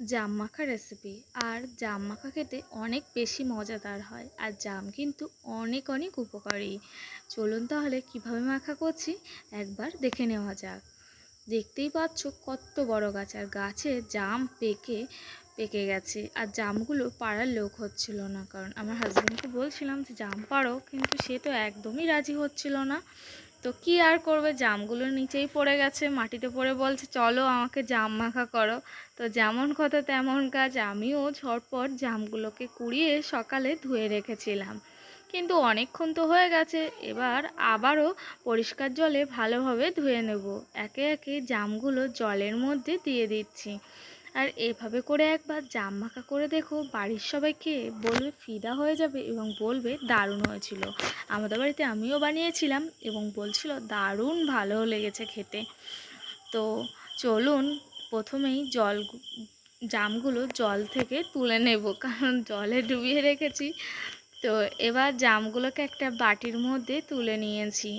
জাম মাখা রেসিপি। আর জাম মাখা খেতে অনেক বেশি মজাদার হয়, আর জাম কিন্তু অনেক অনেক উপকারী। চলুন তাহলে কিভাবে মাখা করছি একবার দেখে নেওয়া যাক। দেখতেই পাচ্ছ কত বড় গাছ, আর গাছে জাম পেকে পেকে গেছে, আর জামগুলো পাড়ার লোক হচ্ছিল না। কারণ আমার হাজব্যান্ডকে বলছিলাম যে জাম পাড়ো, কিন্তু সে তো একদমই রাজি হচ্ছিল না। তো কি আর করবে, জামগুলো নিচেই পড়ে গেছে, মাটিতে পড়ে, বলছে চলো আমাকে জাম মাখা করো। তো যেমন কথা তেমন কাজ, আমিও ঝটপট জামগুলোকে কুড়িয়ে সকালে ধুয়ে রেখেছিলাম, কিন্তু অনেকক্ষণ তো হয়ে গেছে। এবার আবারও পরিষ্কার জলে ভালোভাবে ধুয়ে নেব। একে একে জামগুলো জলের মধ্যে দিয়ে দিচ্ছি। আর এভাবে করে একবার জাম মাখা করে দেখো, বাড়ির সবাই খেয়ে বলবে ফিদা হয়ে যাবে এবং বলবে দারুণ হয়েছিল। আমাদের বাড়িতে আমিও বানিয়েছিলাম এবং বলছিল দারুণ ভালো লেগেছে খেতে। তো চলুন প্রথমেই জামগুলো জল থেকে তুলে নেব, কারণ জলে ডুবিয়ে রেখেছি। তো এবার জামগুলোকে একটা বাটির মধ্যে তুলে নিয়েছি।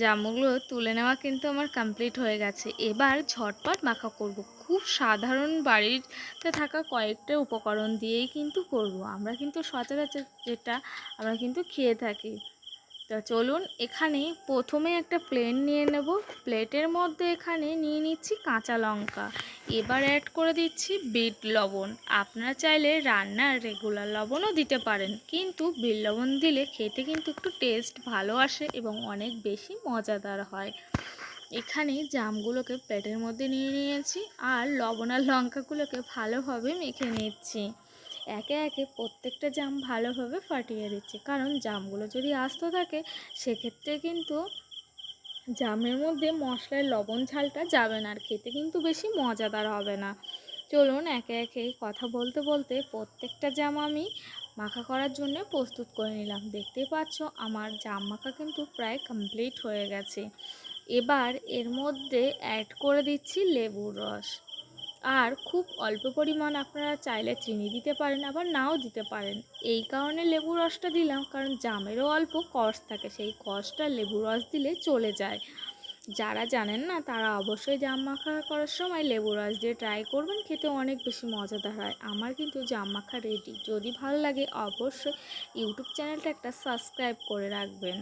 জামগুলো তুলে নেওয়া কিন্তু আমার কমপ্লিট হয়ে গেছে। এবার ঝটপট মাখা করব। খুব সাধারণ বাড়িতে থাকা কয়েকটা উপকরণ দিয়েই কিন্তু করব। আমরা কিন্তু সচরাচর যেটা আমরা কিন্তু খেয়ে থাকি। তো চলুন, এখানে প্রথমে একটা প্লেট নিয়ে নেব। প্লেটের মধ্যে এখানে নিয়ে নিচ্ছি কাঁচা লঙ্কা। এবার অ্যাড করে দিচ্ছি বিট লবণ। আপনারা চাইলে রান্নার রেগুলার লবণও দিতে পারেন, কিন্তু বিট লবণ দিলে খেতে কিন্তু একটু টেস্ট ভালো আসে এবং অনেক বেশি মজাদার হয়। এখানে জামগুলোকে প্লেটের মধ্যে নিয়ে নিয়েছি, আর লবণ আর লঙ্কাগুলোকে ভালোভাবে মেখে নিচ্ছি। একে একে প্রত্যেকটা জাম ভালোভাবে ফাটিয়ে দিচ্ছি, কারণ জামগুলো যদি আস্ত থাকে সেক্ষেত্রে কিন্তু জামের মধ্যে মশলার লবণ ঝালটা যাবে না, আর খেতে কিন্তু বেশি মজাদার হবে না। চলুন একে একে কথা বলতে বলতে প্রত্যেকটা জাম আমি মাখা করার জন্য প্রস্তুত করে নিলাম। দেখতেই পাচ্ছ আমার জাম মাখা কিন্তু প্রায় কমপ্লিট হয়ে গেছে। এবার এর মধ্যে অ্যাড করে দিচ্ছি লেবুর রস। আর খুব অল্প পরিমাণ আপনারা চাইলে চিনি দিতে পারেন, আবার নাও দিতে পারেন। এই কারণে লেবু রসটা দিলাম, কারণ জামেরও অল্প কষ থাকে, সেই কষটা লেবু রস দিলে চলে যায়। যারা জানেন না তারা অবশ্যই জাম মাখা করার সময় লেবু রস দিয়ে ট্রাই করবেন, খেতে অনেক বেশি মজাদার হয়। আমার কিন্তু জাম মাখা রেডি। যদি ভালো লাগে অবশ্যই ইউটিউব চ্যানেলটা একটা সাবস্ক্রাইব করে রাখবেন।